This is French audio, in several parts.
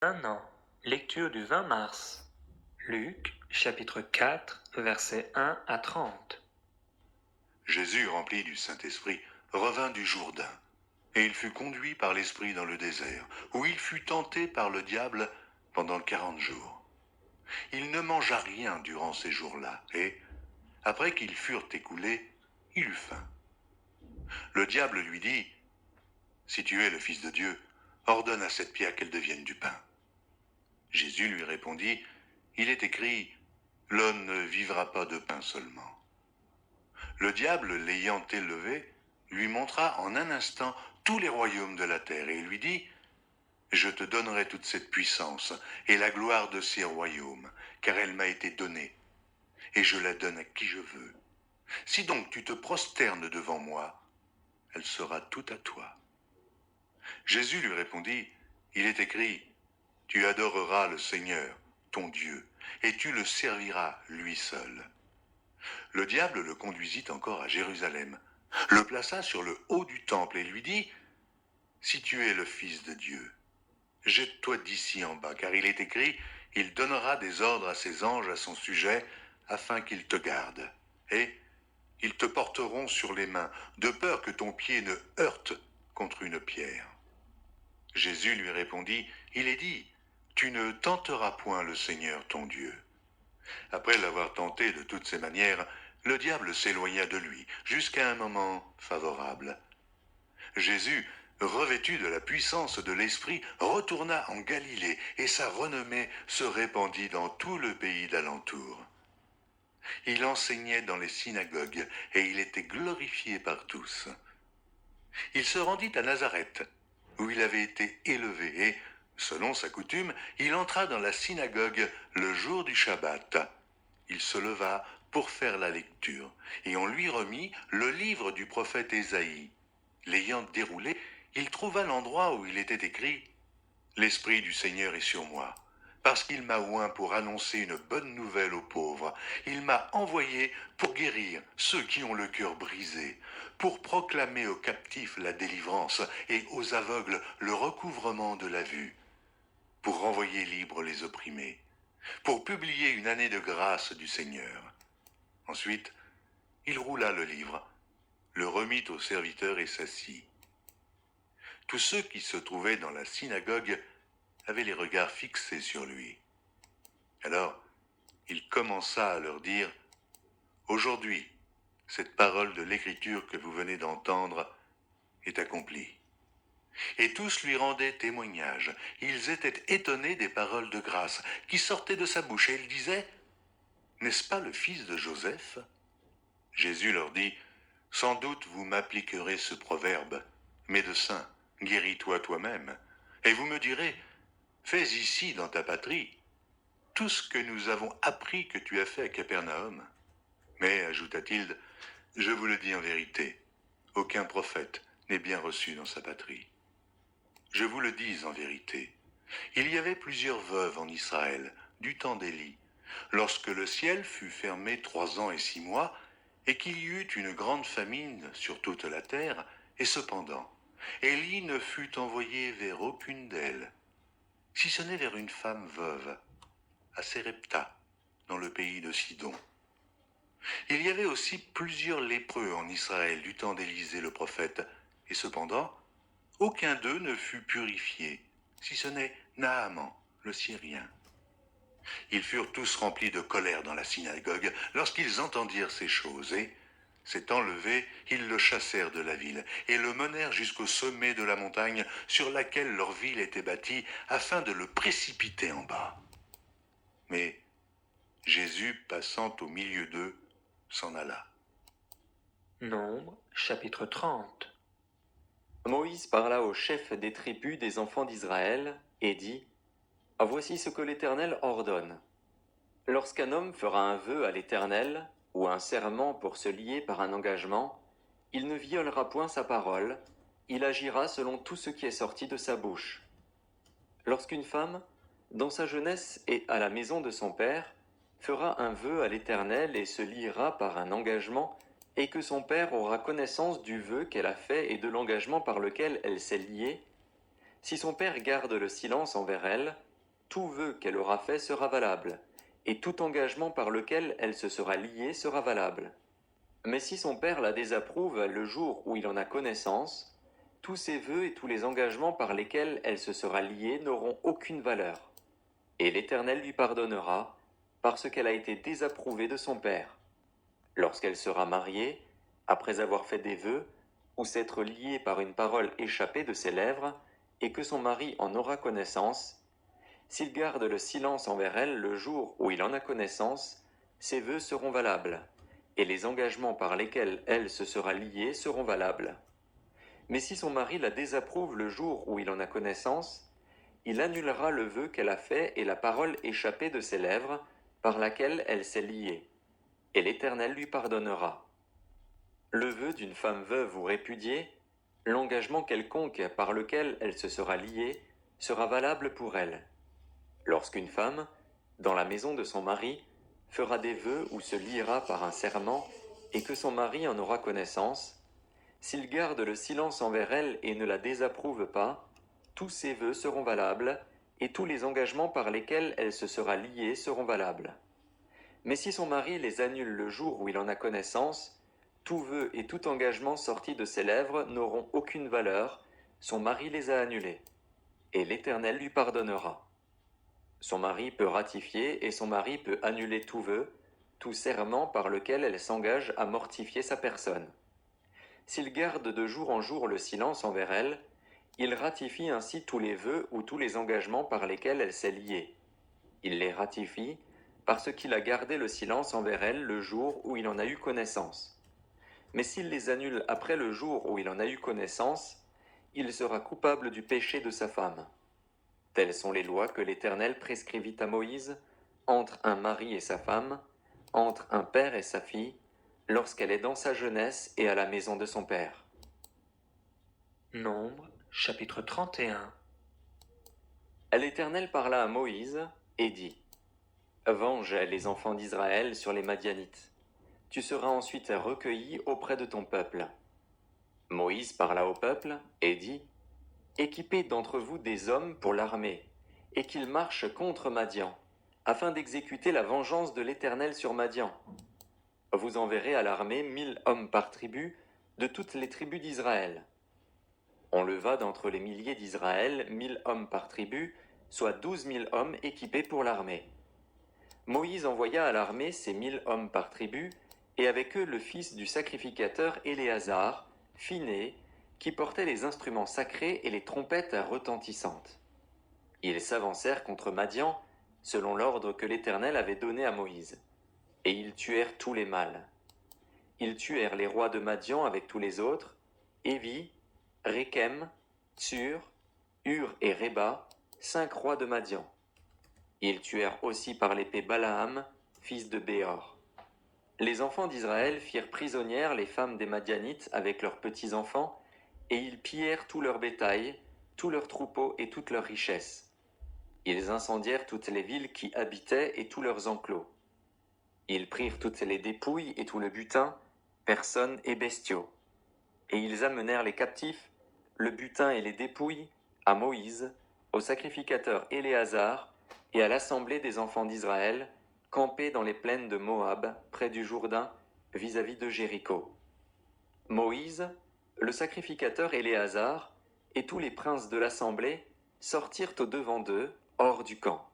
Un an. Lecture du 20 mars. Luc, chapitre 4, versets 1 à 30. Jésus, rempli du Saint-Esprit, revint du Jourdain, et il fut conduit par l'Esprit dans le désert, où il fut tenté par le diable pendant 40 jours. Il ne mangea rien durant ces jours-là, et, après qu'ils furent écoulés, il eut faim. Le diable lui dit, « Si tu es le Fils de Dieu, ordonne à cette pierre qu'elle devienne du pain. » Jésus lui répondit, « Il est écrit, l'homme ne vivra pas de pain seulement. » Le diable, l'ayant élevé, lui montra en un instant tous les royaumes de la terre, et lui dit, « Je te donnerai toute cette puissance et la gloire de ces royaumes, car elle m'a été donnée, et je la donne à qui je veux. Si donc tu te prosternes devant moi, elle sera toute à toi. » Jésus lui répondit, « Il est écrit, tu adoreras le Seigneur, ton Dieu, et tu le serviras lui seul. » Le diable le conduisit encore à Jérusalem, le plaça sur le haut du temple et lui dit, « Si tu es le Fils de Dieu, jette-toi d'ici en bas, car il est écrit, il donnera des ordres à ses anges à son sujet, afin qu'ils te gardent. Et ils te porteront sur les mains, de peur que ton pied ne heurte contre une pierre. » Jésus lui répondit, « Il est dit, tu ne tenteras point le Seigneur ton Dieu. » Après l'avoir tenté de toutes ses manières, le diable s'éloigna de lui, jusqu'à un moment favorable. Jésus, revêtu de la puissance de l'Esprit, retourna en Galilée, et sa renommée se répandit dans tout le pays d'alentour. Il enseignait dans les synagogues, et il était glorifié par tous. Il se rendit à Nazareth, où il avait été élevé, et, selon sa coutume, il entra dans la synagogue le jour du Shabbat. Il se leva pour faire la lecture, et on lui remit le livre du prophète Ésaïe. L'ayant déroulé, il trouva l'endroit où il était écrit « L'Esprit du Seigneur est sur moi, parce qu'il m'a oint pour annoncer une bonne nouvelle aux pauvres. Il m'a envoyé pour guérir ceux qui ont le cœur brisé, pour proclamer aux captifs la délivrance et aux aveugles le recouvrement de la vue, pour renvoyer libres les opprimés, pour publier une année de grâce du Seigneur. » Ensuite, il roula le livre, le remit au serviteur et s'assit. Tous ceux qui se trouvaient dans la synagogue avaient les regards fixés sur lui. Alors, il commença à leur dire, « Aujourd'hui, cette parole de l'Écriture que vous venez d'entendre est accomplie. » Et tous lui rendaient témoignage. Ils étaient étonnés des paroles de grâce qui sortaient de sa bouche, et ils disaient, « N'est-ce pas le fils de Joseph ?» Jésus leur dit, « Sans doute vous m'appliquerez ce proverbe, médecin, guéris-toi toi-même. Et vous me direz, fais ici dans ta patrie tout ce que nous avons appris que tu as fait à Capernaum. Mais, ajouta-t-il, je vous le dis en vérité, aucun prophète n'est bien reçu dans sa patrie. Je vous le dis en vérité, il y avait plusieurs veuves en Israël, du temps d'Élie, lorsque le ciel fut fermé 3 ans et 6 mois, et qu'il y eut une grande famine sur toute la terre, et cependant, Élie ne fut envoyé vers aucune d'elles, si ce n'est vers une femme veuve, à Sérepta, dans le pays de Sidon. Il y avait aussi plusieurs lépreux en Israël du temps d'Élisée le prophète, et cependant, aucun d'eux ne fut purifié, si ce n'est Naaman, le Syrien. Ils furent tous remplis de colère dans la synagogue lorsqu'ils entendirent ces choses, et, s'étant levés, ils le chassèrent de la ville, et le menèrent jusqu'au sommet de la montagne sur laquelle leur ville était bâtie, afin de le précipiter en bas. Mais Jésus, passant au milieu d'eux, s'en alla. Nombre, chapitre 30. Moïse parla aux chefs des tribus des enfants d'Israël et dit, « Voici ce que l'Éternel ordonne. Lorsqu'un homme fera un vœu à l'Éternel, ou un serment pour se lier par un engagement, il ne violera point sa parole, il agira selon tout ce qui est sorti de sa bouche. Lorsqu'une femme, dans sa jeunesse et à la maison de son père, fera un vœu à l'Éternel et se liera par un engagement, et que son père aura connaissance du vœu qu'elle a fait et de l'engagement par lequel elle s'est liée, si son père garde le silence envers elle, tout vœu qu'elle aura fait sera valable, et tout engagement par lequel elle se sera liée sera valable. Mais si son père la désapprouve le jour où il en a connaissance, tous ses vœux et tous les engagements par lesquels elle se sera liée n'auront aucune valeur. Et l'Éternel lui pardonnera, parce qu'elle a été désapprouvée de son père. Lorsqu'elle sera mariée, après avoir fait des vœux, ou s'être liée par une parole échappée de ses lèvres, et que son mari en aura connaissance, s'il garde le silence envers elle le jour où il en a connaissance, ses vœux seront valables, et les engagements par lesquels elle se sera liée seront valables. Mais si son mari la désapprouve le jour où il en a connaissance, il annulera le vœu qu'elle a fait et la parole échappée de ses lèvres par laquelle elle s'est liée, et l'Éternel lui pardonnera. Le vœu d'une femme veuve ou répudiée, l'engagement quelconque par lequel elle se sera liée, sera valable pour elle. Lorsqu'une femme, dans la maison de son mari, fera des vœux ou se liera par un serment, et que son mari en aura connaissance, s'il garde le silence envers elle et ne la désapprouve pas, tous ses vœux seront valables, et tous les engagements par lesquels elle se sera liée seront valables. Mais si son mari les annule le jour où il en a connaissance, tout vœu et tout engagement sorti de ses lèvres n'auront aucune valeur, son mari les a annulés, et l'Éternel lui pardonnera. Son mari peut ratifier et son mari peut annuler tout vœu, tout serment par lequel elle s'engage à mortifier sa personne. S'il garde de jour en jour le silence envers elle, il ratifie ainsi tous les vœux ou tous les engagements par lesquels elle s'est liée. Il les ratifie parce qu'il a gardé le silence envers elle le jour où il en a eu connaissance. Mais s'il les annule après le jour où il en a eu connaissance, il sera coupable du péché de sa femme. Telles sont les lois que l'Éternel prescrivit à Moïse entre un mari et sa femme, entre un père et sa fille, lorsqu'elle est dans sa jeunesse et à la maison de son père. Nombre, chapitre 31. L'Éternel parla à Moïse et dit : Venge les enfants d'Israël sur les Madianites. Tu seras ensuite recueilli auprès de ton peuple. Moïse parla au peuple et dit : Équipez d'entre vous des hommes pour l'armée, et qu'ils marchent contre Madian, afin d'exécuter la vengeance de l'Éternel sur Madian. Vous enverrez à l'armée 1000 hommes par tribu, de toutes les tribus d'Israël. On leva d'entre les milliers d'Israël 1000 hommes par tribu, soit 12 000 hommes équipés pour l'armée. Moïse envoya à l'armée ces 1000 hommes par tribu, et avec eux le fils du sacrificateur Éléazar, Phiné, qui portait les instruments sacrés et les trompettes retentissantes. Ils s'avancèrent contre Madian, selon l'ordre que l'Éternel avait donné à Moïse. Et ils tuèrent tous les mâles. Ils tuèrent les rois de Madian avec tous les autres, Évi, Rékem, Tsur, Hur et Réba, 5 rois de Madian. Ils tuèrent aussi par l'épée Balaam, fils de Béor. Les enfants d'Israël firent prisonnières les femmes des Madianites avec leurs petits-enfants, et ils pillèrent tout leur bétail, tous leurs troupeaux et toutes leurs richesses. Ils incendièrent toutes les villes qui habitaient et tous leurs enclos. Ils prirent toutes les dépouilles et tout le butin, personnes et bestiaux. Et ils amenèrent les captifs, le butin et les dépouilles, à Moïse, au sacrificateur Éléazar, et à l'assemblée des enfants d'Israël, campés dans les plaines de Moab, près du Jourdain, vis-à-vis de Jéricho. Moïse, le sacrificateur Éléazar, et tous les princes de l'assemblée sortirent au-devant d'eux, hors du camp.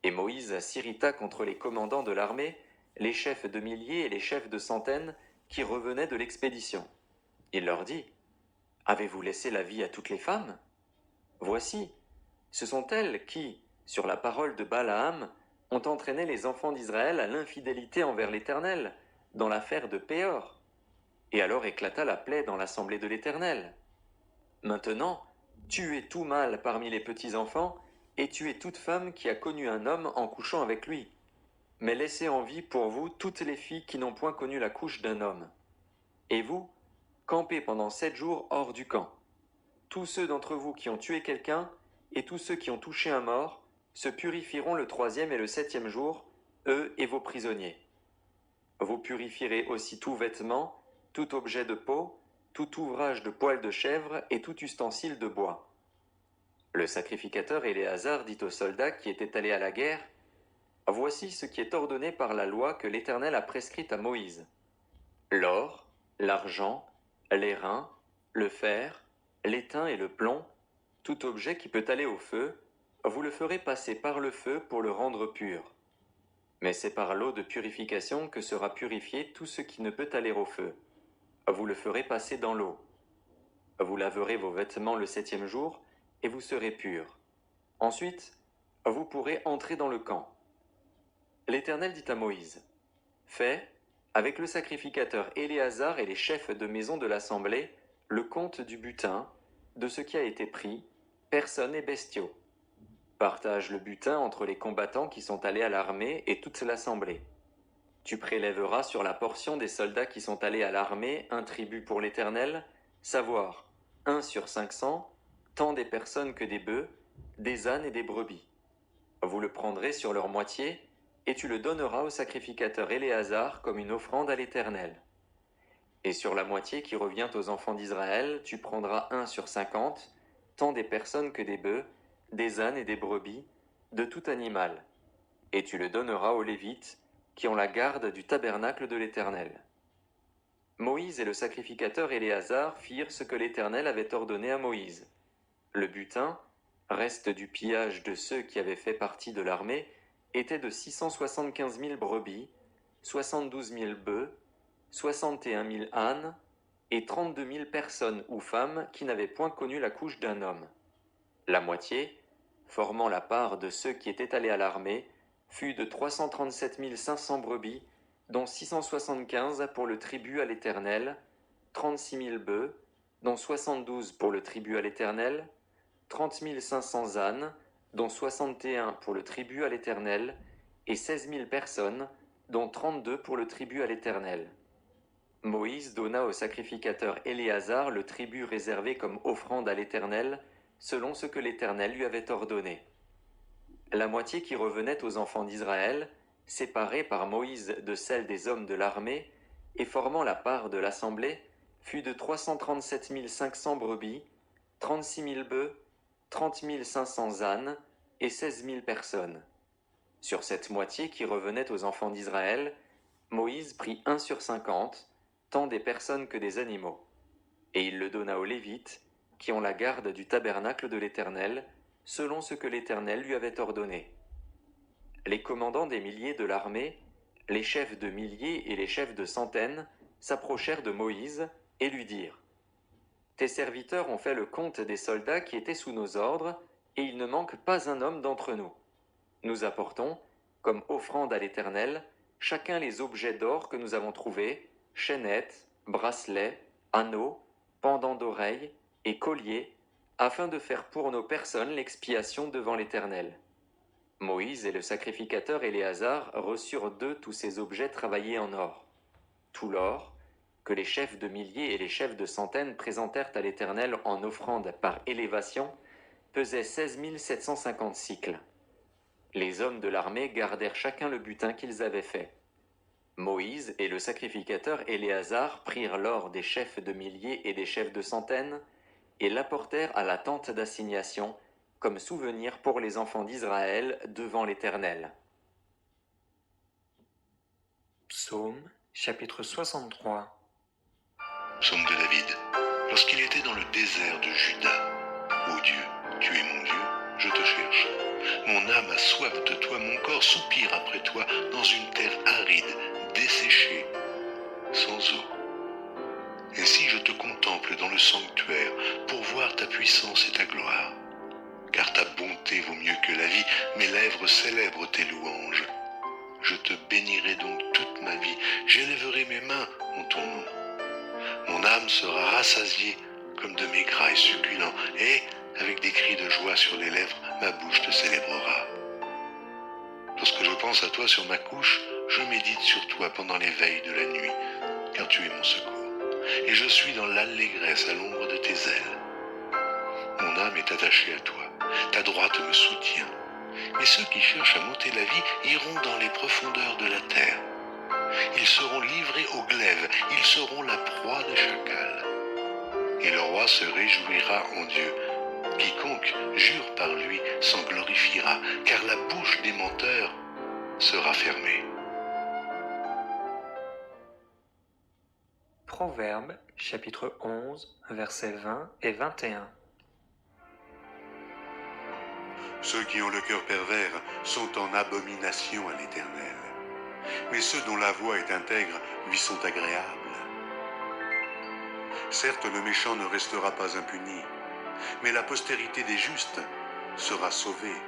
Et Moïse s'irrita contre les commandants de l'armée, les chefs de milliers et les chefs de centaines qui revenaient de l'expédition. Il leur dit : Avez-vous laissé la vie à toutes les femmes ? Voici, ce sont elles qui, sur la parole de Balaam, ont entraîné les enfants d'Israël à l'infidélité envers l'Éternel, dans l'affaire de Péor. Et alors éclata la plaie dans l'assemblée de l'Éternel. Maintenant, tuez tout mâle parmi les petits-enfants, et tuez toute femme qui a connu un homme en couchant avec lui. Mais laissez en vie pour vous toutes les filles qui n'ont point connu la couche d'un homme. Et vous, campez pendant 7 jours hors du camp. Tous ceux d'entre vous qui ont tué quelqu'un, et tous ceux qui ont touché un mort, se purifieront le 3e et le 7e jour, eux et vos prisonniers. Vous purifierez aussi tout vêtement, tout objet de peau, tout ouvrage de poil de chèvre et tout ustensile de bois. Le sacrificateur Éléazar dit aux soldats qui étaient allés à la guerre, « Voici ce qui est ordonné par la loi que l'Éternel a prescrite à Moïse. L'or, l'argent, l'airain, le fer, l'étain et le plomb, tout objet qui peut aller au feu, vous le ferez passer par le feu pour le rendre pur. Mais c'est par l'eau de purification que sera purifié tout ce qui ne peut aller au feu. Vous le ferez passer dans l'eau. Vous laverez vos vêtements le 7e jour, et vous serez purs. Ensuite, vous pourrez entrer dans le camp. L'Éternel dit à Moïse, « Fais, avec le sacrificateur Éléazar et les chefs de maison de l'assemblée, le compte du butin, de ce qui a été pris, personnes et bestiaux. Partage le butin entre les combattants qui sont allés à l'armée et toute l'assemblée. Tu prélèveras sur la portion des soldats qui sont allés à l'armée un tribut pour l'Éternel, savoir 1 sur 500, tant des personnes que des bœufs, des ânes et des brebis. Vous le prendrez sur leur moitié, et tu le donneras au sacrificateur Éléazar comme une offrande à l'Éternel. Et sur la moitié qui revient aux enfants d'Israël, tu prendras 1 sur 50, tant des personnes que des bœufs, des ânes et des brebis, de tout animal. Et tu le donneras aux Lévites, qui ont la garde du tabernacle de l'Éternel. » Moïse et le sacrificateur Éléazar firent ce que l'Éternel avait ordonné à Moïse. Le butin, reste du pillage de ceux qui avaient fait partie de l'armée, était de 675 000 brebis, 72 000 bœufs, 61 000 ânes, et 32 000 personnes ou femmes qui n'avaient point connu la couche d'un homme. La moitié, formant la part de ceux qui étaient allés à l'armée, fut de 337 500 brebis, dont 675 pour le tribut à l'Éternel, 36 000 bœufs, dont 72 pour le tribut à l'Éternel, 30 500 ânes, dont 61 pour le tribut à l'Éternel, et 16 000 personnes, dont 32 pour le tribut à l'Éternel. Moïse donna au sacrificateur Éléazar le tribut réservé comme offrande à l'Éternel, selon ce que l'Éternel lui avait ordonné. La moitié qui revenait aux enfants d'Israël, séparée par Moïse de celle des hommes de l'armée, et formant la part de l'assemblée, fut de 337 500 brebis, 36 000 bœufs, 30 500 ânes et 16 000 personnes. Sur cette moitié qui revenait aux enfants d'Israël, Moïse prit 1 sur 50, tant des personnes que des animaux. Et il le donna aux Lévites, qui ont la garde du tabernacle de l'Éternel, selon ce que l'Éternel lui avait ordonné. Les commandants des milliers de l'armée, les chefs de milliers et les chefs de centaines, s'approchèrent de Moïse et lui dirent, « Tes serviteurs ont fait le compte des soldats qui étaient sous nos ordres, et il ne manque pas un homme d'entre nous. Nous apportons, comme offrande à l'Éternel, chacun les objets d'or que nous avons trouvés, chaînettes, bracelets, anneaux, pendants d'oreilles et colliers, afin de faire pour nos personnes l'expiation devant l'Éternel. » Moïse et le sacrificateur Éléazar reçurent d'eux tous ces objets travaillés en or. Tout l'or, que les chefs de milliers et les chefs de centaines présentèrent à l'Éternel en offrande par élévation, pesait 16 750 cycles. Les hommes de l'armée gardèrent chacun le butin qu'ils avaient fait. Moïse et le sacrificateur Éléazar prirent l'or des chefs de milliers et des chefs de centaines et l'apportèrent à la tente d'assignation comme souvenir pour les enfants d'Israël devant l'Éternel. Psaume, chapitre 63. Psaume de David. Lorsqu'il était dans le désert de Juda. Ô Dieu, tu es mon Dieu, je te cherche. Mon âme a soif de toi, mon corps soupire après toi, dans une terre aride, desséchée, sans eau. Et si je te contemple dans le sanctuaire, pour voir ta puissance et ta gloire, car ta bonté vaut mieux que la vie, mes lèvres célèbrent tes louanges. Je te bénirai donc toute ma vie, j'élèverai mes mains en ton nom. Mon âme sera rassasiée comme de mes grailles succulents, et, avec des cris de joie sur les lèvres, ma bouche te célébrera. Lorsque je pense à toi sur ma couche, je médite sur toi pendant les veilles de la nuit, car tu es mon secours, et je suis dans l'allégresse à l'ombre de tes ailes. Mon âme est attachée à toi, ta droite me soutient. Mais ceux qui cherchent à m'ôter la vie iront dans les profondeurs de la terre. Ils seront livrés au glaive, ils seront la proie des chacals. Et le roi se réjouira en Dieu, Quiconque jure par lui s'en glorifiera, car la bouche des menteurs sera fermée. Proverbe, chapitre 11, versets 20 et 21. Ceux qui ont le cœur pervers sont en abomination à l'Éternel, mais ceux dont la voix est intègre lui sont agréables. Certes, le méchant ne restera pas impuni, mais la postérité des justes sera sauvée.